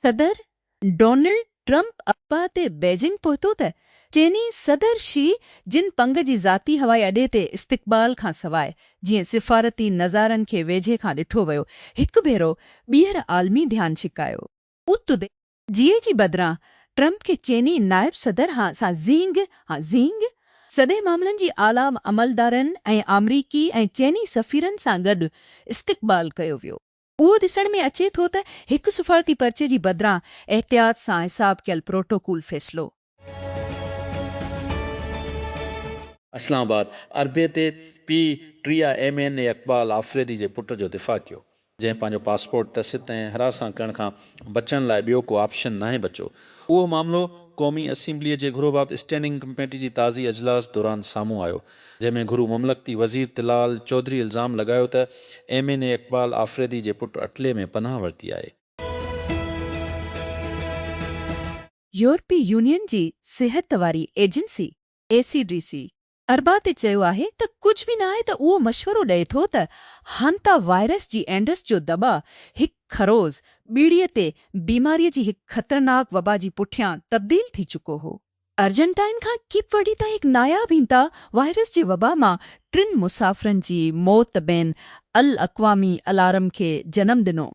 सदर Donald Trump अब्बा ते बेजिंग पहुतो त चीनी सदर शी जिन पंग जी ज़ाती हवाई अॾे ते इस्तक़बाल खां सवाइ जीअं सिफ़ारती नज़ारनि खे वेझे खां ॾिठो वियो हिकु भेरो ॿीहर आलमी ध्यानु छिकायो। उतुदे जीए जी बदिरां ट्रंप खे चीनी नायब सदर सां ज़ींग सॼे मामलनि जी आला अमलदारनि ऐं अमरीकी ऐं चीनी सफ़ीरनि सां गॾु इस्तक़बाल कयो वियो। उहो ॾिसण में अचे थो त हिकु सिफ़ारती पर्चे जी बदिरां एहतियात सां हिसाब कयल प्रोटोकॉल फ़ैसिलो। इस्लामाबाद अरबे ते पी टीह MNA इक़बाल आफ़रीदी जे पुट जो दिफ़ा कयो, जंहिं पंहिंजो पासपोर्ट तसिद ऐं हरासां करण खां बचण लाइ ॿियो को ऑप्शन नाहे बचो। उहो मामिलो क़ौमी असेंबलीअ जे घुरो बाबति स्टैंडिंग कमेटी जी ताज़ी अजलास दौरान साम्हूं आयो, जंहिंमें घुरू ममलकती वज़ीर तिलाल चौधरी इल्ज़ाम लॻायो त MNA इक़बाल आफ़रीदी जे पुट अटले में पनाह वरिती आहे। यूरोपी यूनियन जी सिहत वारी एजेंसी ACDC अरबा ते चयो आहे त कुझु बि न आहे त उहो मशवरो ॾे थो त हांता वायरस जी एंडस जो दॿा हिकु खरोज़ ॿीड़ीअ ते बीमारीअ जी हिकु ख़तरनाक वबा जी पुठियां तब्दील थी चुको हो। अर्जेंटाइन खां किप वठी त हिकु नायाब हिंता वायरस जी वबा मां 3 मुसाफ़िरनि जी मौत बैन अल अक़वामी अलार्म खे जनम ॾिनो।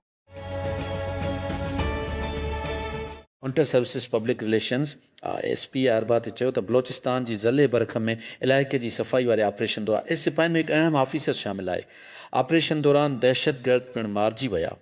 Inter services public relations SP अरबा ते चयो त बलोचिस्तान जी ज़ले बरख में इलाइक़े जी सफ़ाई वारे ऑपरेशन दौरान इस सिपाहियुनि में हिकु अहम ऑफिसर शामिल आहे। ऑपरेशन दौरान दहशतगर्द पिणु मारिजी विया।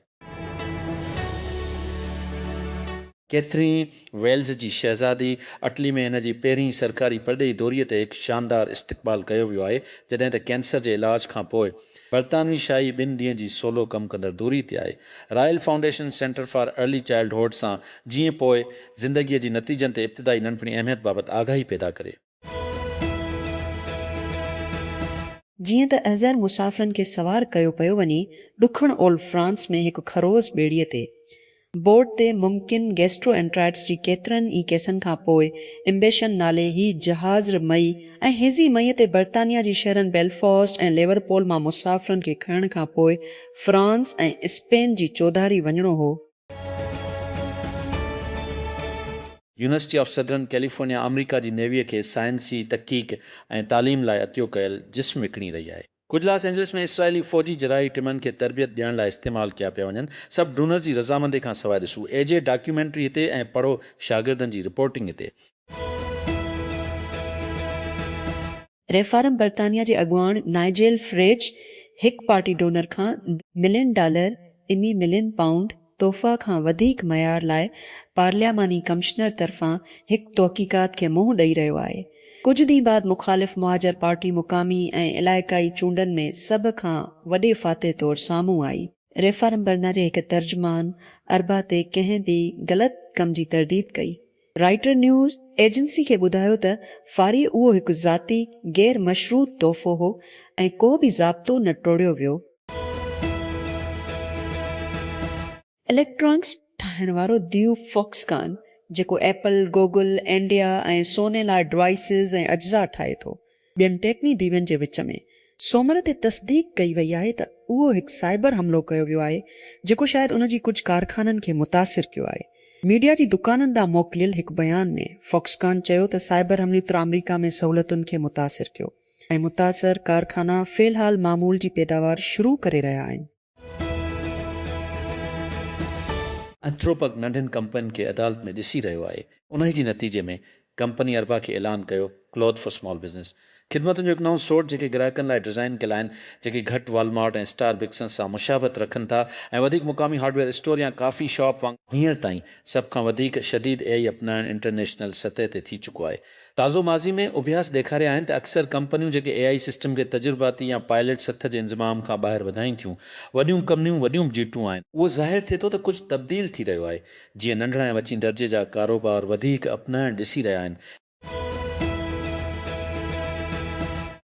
कैथरीन वेल्स जी शहज़ादी अटली में हिन जी पहिरीं सरकारी परॾेही दौरीअ ते हिकु शानदार इस्तक़बाल कयो वियो आहे, जॾहिं त कैंसर जे इलाज खां पोइ बरतानवी शाही 2 ॾींहं जी सोलो कमु कंदड़ दूरी ते आहे। Royal foundation centre for early childhood सां जीअं पोइ ज़िंदगीअ जी नतीजनि ते इब्तिदाई नंढपिणी अहमियत बाबति आगाही पैदा करे। जीअं त अज़हर मुसाफ़िरनि खे सवार कयो पियो वञे, ॾुखण ओल्ह फ्रांस में हिकु खरोज़ ॿेड़ीअ ते बोर्ड ते मुमकिन गैस्ट्रोएंट्राइटिस जी केतिरनि ई केसनि खां पोइ एम्बेशन नाले ही जहाज़ मई ऐं हेज़ी मई ते बर्तानिया जी शहरनि बेलफॉस्ट ऐं लिवरपूल मां मुसाफ़िरनि खे खणण खां पोइ फ्रांस ऐं स्पेन जी चौधारी वञणो हो। यूनिवर्सिटी ऑफ सदर्न कैलिफोर्निया अमरीका जी नेवीअ खे साइंसी तहक़ीक़ ऐं तालीम लाइ अतियो कयल जिस्म विकिणी रही आहे। कुझु लॉस एंजलिस में इसराइली फ़ौजी जराही टीमनि खे तरबियत ॾियण लाइ इस्तेमालु कया पिया वञनि। सभु डोनर जी रज़ामंदी खां सवाइ ॾिसो AJ डॉक्यूमेंट्री हिते ऐं पढ़ो शागिर्दनि जी रिपोर्टिंग हिते। रेफारम बर्तानिया जे अॻुवाण नाइजेल फ्रेज हिकु पार्टी डोनर खां $1 मिलियन पाउंड तोहफ़ा खां वधीक मयार लाइ पार्लियामानी कमिश्नर तरफ़ां हिकु तहक़ीक़ात खे मुंहुं ॾेई रहियो आहे। कुझु ॾींहं बाद मुख़ालिफ़ मुहाजर पार्टी मुक़ामी ऐं इलाइक़ाई चूंडनि में सभ खां वॾे फ़ाते तौरु साम्हूं आई। रेफारम बर्ना जे हिकु तर्जुमान अरबा ते कंहिं बि ग़लति कम जी तरदीद कई। राइटर न्यूज़ एजेंसी खे ॿुधायो त फारी उहो हिकु ज़ाती गैर मशरूत तोहफ़ो हो ऐं को बि ज़ाब्तो न टोड़ियो वियो। इलेक्ट्रॉनिक्स ठाहिण वारो दियू फॉक्सकॉन जेको एपल गूगल इंडिया ऐं सोने लाइ डिवाइसिस ऐं अज्जा ठाहे थो, ॿियनि टेक्नी दीवनि जे विच में सोमर ते तस्दीक कई वई आहे त उहो हिकु साइबर हमलो कयो वियो आहे जेको शायदि उन जी कुझु कारखाननि खे मुतासिर कयो आहे। मीडिया जी दुकाननि ॾांहुं मोकिलियल हिकु बयान में फॉक्सकॉन चयो त साइबर हमले उत्तर अमरीका में सहूलियतुनि खे मुतासिर कयो ऐं मुतासिर कारखाना फ़िलहाल मामूल जी पैदावार शुरू करे रहिया आहिनि। एंथ्रोपक नंढियुनि कंपनियुनि खे अदालत में ॾिसी रहियो आहे। उन जी नतीजे में कंपनी अरबा खे ऐलान कयो क्लॉथ फॉर स्मॉल बिज़नेस ख़िदमतुनि जो हिकु नओं सोट जेके ग्राहकनि लाइ डिज़ाइन कयल आहिनि, जेके घटि वॉलमार्ट ऐं स्टार बिक्सन सां मुशाबत रखनि था ऐं वधीक मुक़ामी हार्डवेयर स्टोर या काफ़ी शॉप वांगुरु हींअर ताईं सभ खां वधीक शदीद AI अपनाइण इंटरनेशनल सतह ते थी चुको आहे। ताज़ो माज़ी में अभ्यास ॾेखारिया आहिनि त अक्सर कंपनियूं जेके AI सिस्टम खे तजुर्बाती या पायलट सथ जे इंज़माम खां ॿाहिरि वधाइनि थियूं, वॾियूं कंपनियूं वॾियूं जीटूं आहिनि। उहो ज़ाहिर थिए थो त कुझु तब्दील थी रहियो आहे, जीअं नंढड़ा ऐं वची दर्जे जा कारोबार वधीक अपनाइण ॾिसी रहिया आहिनि।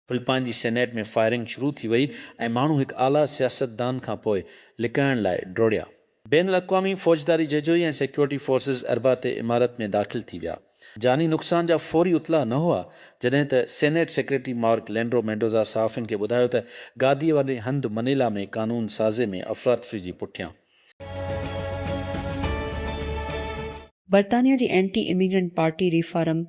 फिलिपाइन जी सेनेट में फायरिंग शुरू थी वई ऐं माण्हू हिकु आला सियासतदान खां पोइ लिकाइण लाइ डोड़िया। बैन अल-अक़वामी फ़ौजदारी जजोई ऐं सिक्योरिटी फोर्सिस अरबा ते इमारत में दाख़िल थी विया। जानी नुक़सान जा फौरी इतला न हुआ, जॾहिं त सेनेट सेक्रेटरी मार्क लेंड्रो मेंडोज़ा सहाफ़ियुनि खे ॿुधायो त गादीअ वारी हंधि मनीला में क़ानून साज़े में अफ़रातफ़री जी पुठियां बर्तानिया जी एंटी इमिग्रेंट पार्टी रिफॉर्म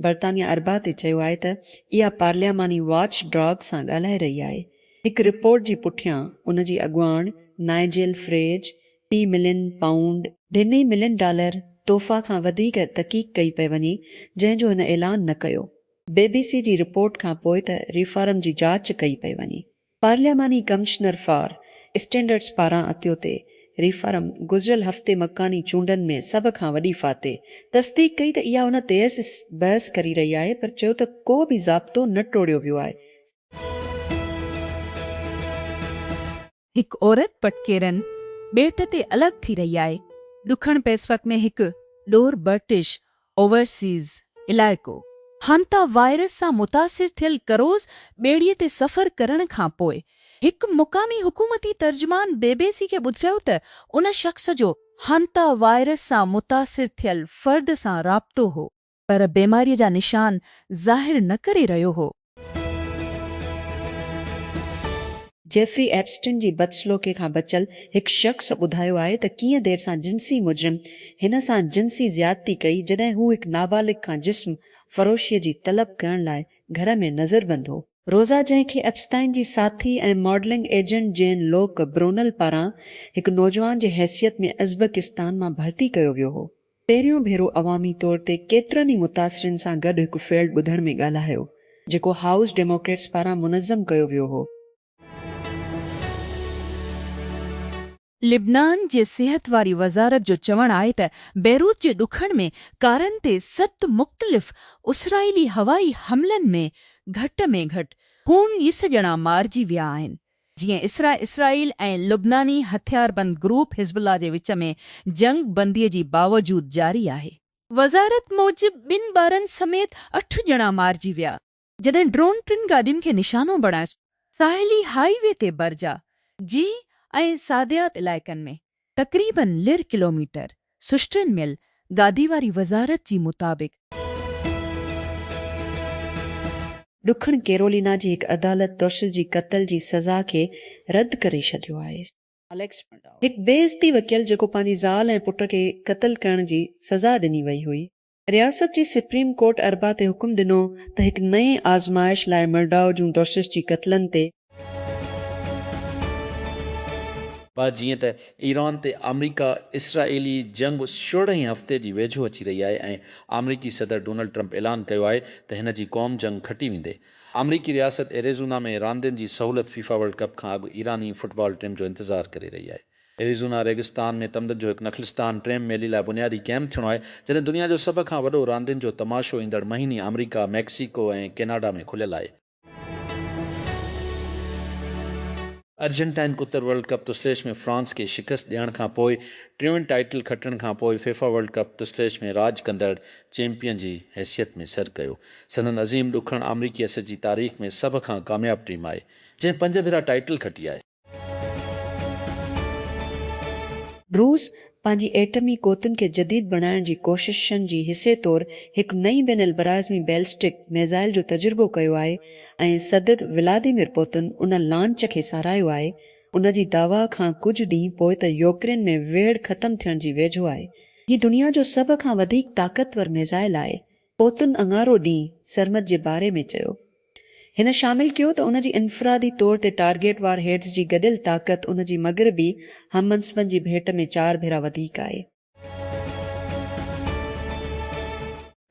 बर्तानिया अरबा ते चयो आहे त इहा पार्लियामानी वॉच डॉग सां ॻाल्हाए रही आहे। हिकु रिपोर्ट जी पुठियां उन जी अॻुवाण नाइजेल फ्रेज $2 मिलियन $2 मिलियन तोहफ़ा खां वधीक तहक़ीक़ कई पई वञे, जंहिंजो हिन ऐलान न कयो। BBC जी रिपोर्ट खां पोइ त रिफॉर्म जी जांच कई पई वञे। पार्लियामानी कमिश्नर फॉर स्टैंडर्ड्स पारां अतियो ते रिफॉर्म गुज़िरियल हफ़्ते मकानी चूंडनि में सभ खां वॾी फाते तस्दीक कई त इहा उन तेज़ बहस करी रही आहे, पर चयो त को बि ज़ाब्तो न टोड़ियो वियो आहे। हिकु औरत पटकेरन ॿेट ते अलॻि थी रही आहे। ॾुखण पेसफ़क में हिकु ॾोर ब्रिटिश ओवरसीज़ इलाइक़ो हांता वायरस सां मुतासिर थियल करोज़ ॿेड़ीअ ते सफ़र करण खां पोइ हिकु मुक़ामी हुकूमती तर्जुमान BBC खे ॿुधायो त उन शख़्स जो हांता वायरस सां मुतासिर थियल फ़र्द सां राब्तो हो, पर बीमारीअ जा निशान ज़ाहिर न करे रहियो हो। जेफरी एप्स्टिन जी बदसलूकीअ खां बचियल हिकु शख़्स ॿुधायो आहे त कीअं देर सां जिन्सी मुजरिम हिन सां जिन्सी ज़्यादती कई जॾहिं हू हिकु नाबालिग खां जिस्म फ़रोशीअ जी तलब करण लाइ घर में नज़रबंद हो। रोज़ा, जंहिंखे एप्स्टाइन जी साथी ऐं मॉडलिंग एजेंट जेन लोक ब्रोनल पारां हिकु नौजवान जे हैसियत में अज़बकिस्तान मां भर्ती कयो वियो हो, पहिरियों भेरो अवामी तौर ते केतिरनि ई मुतासिरनि सां गॾु हिकु फील्ड ॿुधण में ॻाल्हायो, जेको हाउस डेमोक्रेट्स पारां मुनज़्ज़म कयो वियो हो। लिबनान जे सिहत वारी वज़ारत जो चवणु आहे त बैरूत जे ॾुखण में कारनि ते 7 मुख़्तलिफ़ इसराइली हवाई हमलनि में घटि 19 ॼणा मारिजी विया आहिनि। जीअं इसराइल ऐं लुबनानी हथियारबंद ग्रुप हिज़बुल्लाह जे विच में जंग बंदीअ जी बावजूद जारी आहे। वज़ारत मूजिबि 2 ॿारनि समेत 8 ॼणा मारिजी विया, जॾहिं ड्रोन 3 गाॾियुनि खे निशानो बणायो। साहिली हाईवे ते बरजा जी ऐं सादियात इलाइक़नि में तक़रीबन 1 किलोमीटर सुष्टन मिल गादी वारी वज़ारत जी मुताबिक़। ॾुखण कैरोलिना जी हिकु अदालत दोषिल जी क़त्ल जी सज़ा खे रद्द करे छॾियो आहे। हिकु बेइज़्ती वकील जेको पंहिंजी ज़ाल ऐं पुट खे क़त्ल करण जी सज़ा ॾिनी वई हुई, रियासत जी सुप्रीम कोर्ट अरबा ते हुकुम ॾिनो त हिकु नई आज़माइश लाइ मर्डाओ जूं दोषिस जी क़त्लनि ते पर जीअं त ईरान ते अमरीका इसराइली जंग 16 हफ़्ते जी वेझो अची रही आहे ऐं अमरीकी सदर डोनाल्ड ट्रंप ऐलान कयो आहे त हिन जी क़ौम जंग खटी वेंदे। अमरीकी रियासत एरिज़ोना में रांदियुनि जी सहूलियत फीफा वर्ल्ड कप खां अॻु ईरानी फुटबॉल टीम जो इंतज़ारु करे रही आहे। एरिज़ोना रेगिस्तान में तमदन जो हिकु नख़लिस्तान प्रेम मेली लाइ बुनियादी कैंप थियणो आहे, जॾहिं दुनिया जो सभ खां वॾो रांदियुनि जो तमाशो ईंदड़ महीने अमरीका, मैक्सिको ऐं कैनाडा में खुलियल आहे। अर्जेंटाइन कुतर वर्ल्ड कप तुस्लेश में फ्रांस खे शिकस्त ॾियण खां पोइ 3 टाइटल खटण खां पोइ फीफा वर्ल्ड कप तुस्लेश में राज कंदड़ चैंपियन जी हैसियत में सर कयो। संदन अज़ीम ॾुखण अमरीकी असर जी तारीख़ में सभ खां कामयाब टीम आहे, जंहिं 5 भेरा टाइटल खटी आहे। रूस पंहिंजी एटमी क़ोतुनि खे जदीद बणाइण जी कोशिशनि जी हिसे तौरु हिकु नई बैनुल बराज़मी बैलिस्टिक मिसाइल जो तजुर्बो कयो आहे ऐं सदर व्लादिमीर पुतिन उन लॉन्च खे साराहियो आहे। उन जी दावा खां कुझु ॾींहं पोइ त यूक्रेन में वेड़ ख़तमु थियण जी वेझो आहे। हीउ दुनिया जो सभ खां वधीक ताक़तवर मिसाइल आहे, पुतिन अङारो ॾींहुं सरमद जे बारे में चयो। हिन शामिल कयो त उन जी इन्फरादी तौर ते टारगेट वार हेड्स जी गॾियल ताक़त उन जी मग़रबी हममनसबनि जी भेट में 4 भेरा वधीक आहे।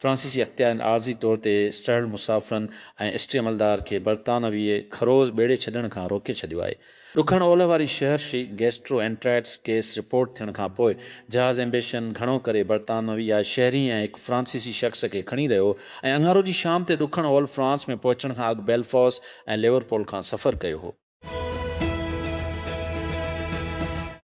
फ्रांसीसी अख़्तियारनि आर्ज़ी तौर ते स्टर्ड मुसाफ़िरनि ऐं स्टे अमलदार खे बर्तानवी खरोज़ ॿेड़े छॾण खां रोके छॾियो आहे। ॾुखण ओलह वारी शहर गैस्ट्रो एंट्राइटिस केस रिपोर्ट थियण खां पोइ जहाज़ एम्बेशन घणो करे बर्तानवी या शहरी ऐं हिकु फ्रांसीसी शख़्स खे खणी रहियो ऐं अंगारो जी शाम ते ॾुखण ओल फ्रांस में पहुचण खां अॻु बेलफॉस ऐं लिवरपूल खां सफ़र कयो हो।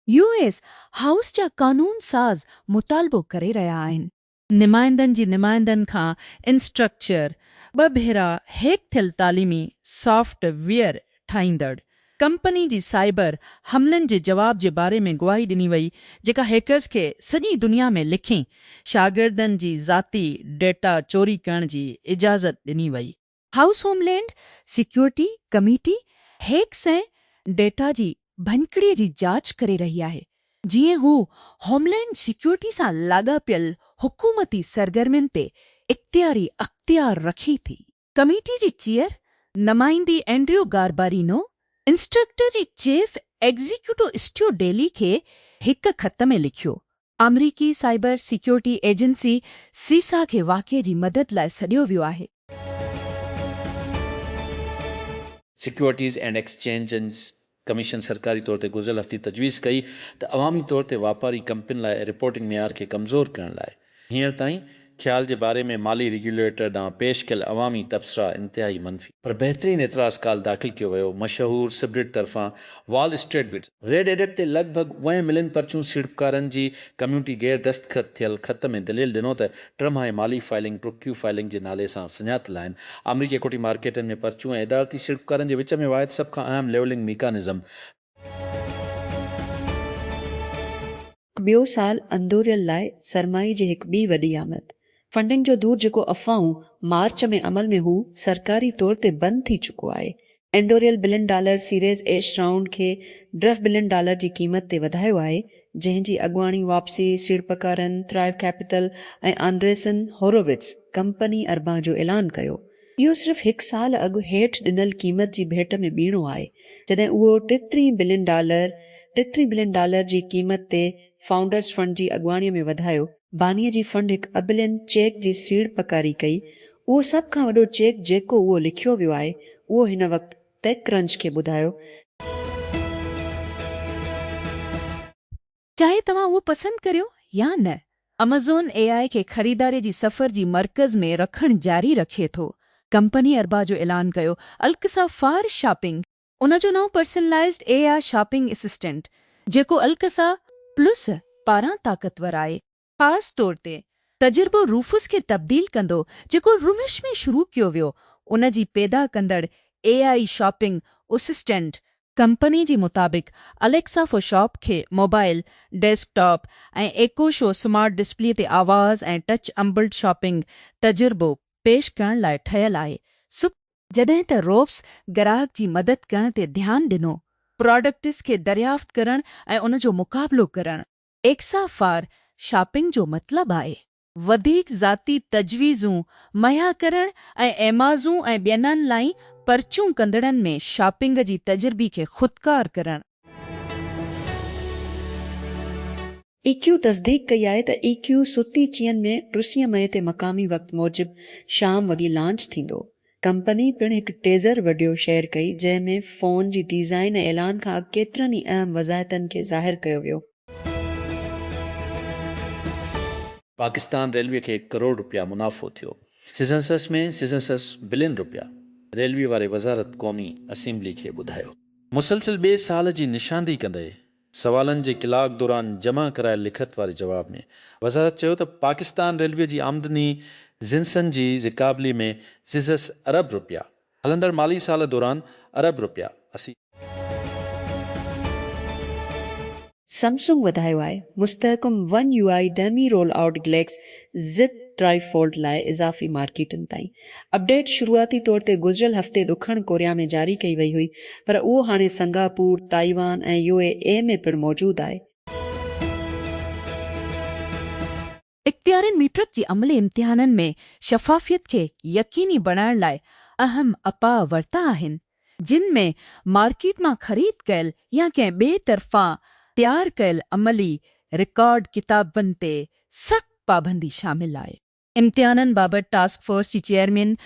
US हाउस जा कानून साज़ मुतालबो करे रहिया आहिनि। निमाइंदनि खां इंस्ट्रक्चर 2 भेरा हेक थियल तालीमी सॉफ्टवेयर ठाहींदड़ कंपनी जी साइबर हमलनि जे जवाब जे बारे में गवाही ॾिनी वई, जेका हैकर्स खे सॼी दुनिया में लिखी शागिर्दनि जी ज़ाती डेटा चोरी करण जी इजाज़त ॾिनी वई। House homeland security committee hacks ऐं डेटा जी भञकिड़ीअ जी जांच करे रही आहे, जीअं हू होमलैंड सिक्योरिटी सां लाॻापियल हुकूमती सरगर्मियुनि ते इख्तियारी अख्तियार रखी थी। कमेटी जी चेयर नुमाइंदी एंड्रयू गारबारिनो इंस्ट्रक्टर जी चीफ एग्जीक्यूटिव स्टू डेली खे हिक खत में लिखियो। अमरीकी साइबर सिक्योरिटी एजेंसी सीसा खे वाक़िए जी मदद लाइ सॾियो वियो आहे। सिक्योरिटीज़ एंड एक्सचेंज कमीशन सरकारी तौर ते गुज़िरियल हफ़्ते तजवीज़ कई त अवामी तौर ते वापारी कंपनियुनि लाइ रिपोर्टिंग मयार खे कमज़ोर करण लाइ हींअर ताईं ख़्याल जे बारे में माली रेगुलेटर ॾांहुं पेश कयल अवामी तबसरा इंतिहाई मनफ़ी पर बहितरीन एतिराज़ काल दाख़िल कयो वियो। मशहूर सिब्रिट तरफ़ां wall street bits red edit ते लॻभॻि 1 मिलियन पर्चूं सीड़पकारनि जी कम्यूनिटी गैर दस्तख़त थियल ख़त में दलील ॾिनो त ट्रम्प हाणे माली फाइलिंग टुक्यू फाइलिंग जे नाले सां सुञातल आहिनि। अमरीकी इक्विटी मार्केटनि में पर्चूं ऐं इदारती सीड़पकारनि जे विच में वाहिद सभ खां अहम लेवलिंग मीकानिज़म। ॿियो साल अंदोरियल लाइ सरमाई जी हिकु ॿी वॾी आमद। फंडिंग जो दूर जेको अफ़वाहूं मार्च में अमल में हू सरकारी तौर ते बंदि थी चुको आहे। एंडोरियल $1 बिलियन सीरीज़ एश राउंड खे $10 बिलियन जी क़ीमत ते वधायो आहे, जंहिंजी अॻुवाणी वापसी सीड़पकारनि थ्राइव कैपिटल ऐं आंड्रेसन होरोविट्स कंपनी अरबा जो ऐलान कयो। इहो सिर्फ़ 1 साल अॻु हेठि ॾिनल क़ीमत जी भेट में बीणो आहे, जॾहिं उहो $33 बिलियन जी क़ीमत ते फाउंडर्स फंड जी अॻुवाणीअ में वधायो। बानीअ जी फंड हिकु अबिलियन चेक जी सीड़पकारी कई। उहो सभ खां वॾो चेक जेको उहो लिखियो वियो आहे, उहो हिन वक़्तु टेकक्रंच खे ॿुधायो। चाहे तव्हां उहो पसंदि करियो या न, अमेज़ॉन AI खे ख़रीदारी जी सफ़र जी मर्कज़ में रखणु जारी रखे थो। कंपनी अरबा जो ऐलान कयो। अलकसा फार शॉपिंग उन जो नओं पर्सनलाइज़्ड AI शॉपिंग असिस्टेंट जेको अलकसा प्लस पारां ताक़तवर आहे, ख़ासि तौर ते तजुर्बो रूफुस खे तब्दील कंदो जेको रुमिश में शुरू कयो वियो। उन जी पैदा कंदड़ AI शॉपिंग असिस्टेंट कंपनी जे मुताबिक़ अलेक्सा फॉर शॉप खे मोबाइल, डेस्कटॉप ऐं एको शो स्मार्ट डिस्प्ले ते आवाज़ ऐं टच अम्बल्ड शॉपिंग तजुर्बो पेश करण लाइ ठहियल आहे। जॾहिं त रोब्स ग्राहक जी मदद करण ते ध्यानु ॾिनो, प्रोडक्ट्स खे दरियाफ़्त करण ऐं उन जो मुक़ाबिलो करण। एक्सा फार शॉपिंग जो मतिलबु आहे वधीक ज़ाती तजवीज़ूं मुहैया करण ऐं एमाज़ूं ऐं ॿियनि लाइ पर्चूं कंदड़नि में शॉपिंग जी तजुर्बे खे ख़ुदकार करण। EQ तस्दीक कई आहे त EQ सुती चीन में 30 मई ते मक़ामी वक़्तु मूजिबि शाम वॻे लॉन्च थींदो। कंपनी पिणु हिकु टेज़र वीडियो शेयर कई जंहिं में फ़ोन जी डिज़ाइन ऐं ऐलान खां केतिरनि ई अहम वज़ाहतनि खे ज़ाहिर कयो वियो। पाकिस्तान रेलवे खे $1 करोड़ मुनाफ़ो थियो। सिज़नसस में $1 बिलियन रेलवे वारे वज़ारत क़ौमी असेंबली खे ॿुधायो। मुसलसिल ॿिए साल जी निशानदी कंदे सवालनि जे कलाक दौरान जमा करायल लिखत वारे जवाब में वज़ारत चयो त पाकिस्तान रेलवे जी आमदनी जिन्सनि जी ज़िकाबली में $1 अरब हलंदड़ माली साल दौरान $1 अरब सैमसंग वधायो आहे मुस्तहकम One UI डमी roll out Galaxy Z Trifold लाइ इज़ाफ़ी मार्केटनि ताईं। अपडेट शुरूआती तौर ते गुज़िरियल हफ़्ते ॾुखण कोरिया में जारी कई वई हुई, पर उहो हाणे सिंगापुर, ताइवान ऐं UAE में पिणु मौजूदु आहे। इख्तियारनि मीट्रिक जी अमली इम्तिहाननि में शफ़ाफ़ियत खे यकीनी बणाइण लाइ अहम अपा वरिता आहिनि, जिन में मार्केट मां ख़रीद कयल या कंहिं ॿिए तरफ़ां तयारु कयल अमली रिकॉर्ड किताबनि ते सख़्त पाबंदी शामिल आहे। इम्तिहाननि बाबति टास्क फोर्स जी चेयरमैन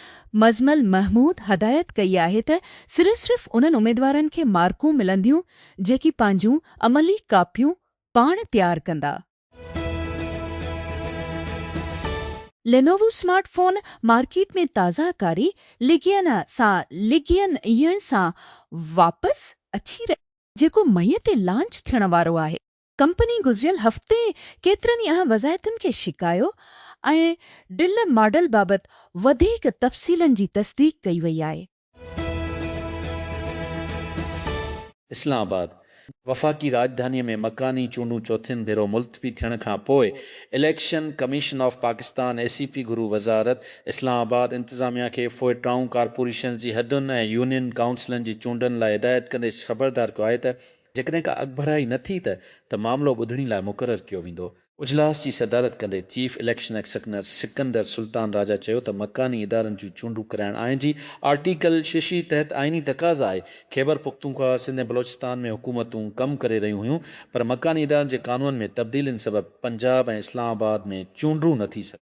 मज़मल महमूद हदायत कई आहे त सिर्फ़ उन्हनि उमेदवारनि खे मार्कूं मिलंदियूं जेकी पंहिंजूं अमली कापियूं पाण तयारु कंदा। लेनोवो स्मार्टफोन मार्केट में ताज़ाकारी लिगियन सां वापसि अची रही जेको मई ते लॉन्च थियण वारो आहे। कंपनी गुज़िरियल हफ़्ते केतिरनि ई अहम वज़ाहतुनि खे शिकायो ऐं डिल मॉडल बाबति वधीक तफ़सीलनि जी तस्दीक कई वई आहे। इस्लामाबाद वफ़ाक़ी राजधानीअ में मकानी चूंडूं चौथियुनि भेरो मुल्तवी थियण खां पोइ election commission of Pakistan ACP गुरू वज़ारत इस्लामाबाद इंतिज़ामिया खे फ़ोएटाऊं कारपोरेशन जी हदुनि ऐं यूनियन काउंसिलनि जी चूंडनि लाइ हिदायत कंदे ख़बरदार कयो आहे त जेकॾहिं का अॻभराई न थी त मामिलो ॿुधणी लाइ मुक़ररु कयो वेंदो। इजलास जी सदारत कंदे चीफ इलेक्शन एक्सकनर सिकंदर सुल्तान राजा चयो त मकानी इदारनि जूं चूंडूं कराइण आहिनि जी आर्टिकल 66 तहत आइनी तक़ाज़ा आहे। खैबर पुख्तूनख्वा सिंध ऐं बलोचिस्तान में हुकूमतूं कमु करे रहियूं हुयूं, पर मकानी इदारनि जे क़ानून में तब्दीलियुनि सबबि पंजाब ऐं इस्लामाबाद में चूंडूं न थी सघियूं।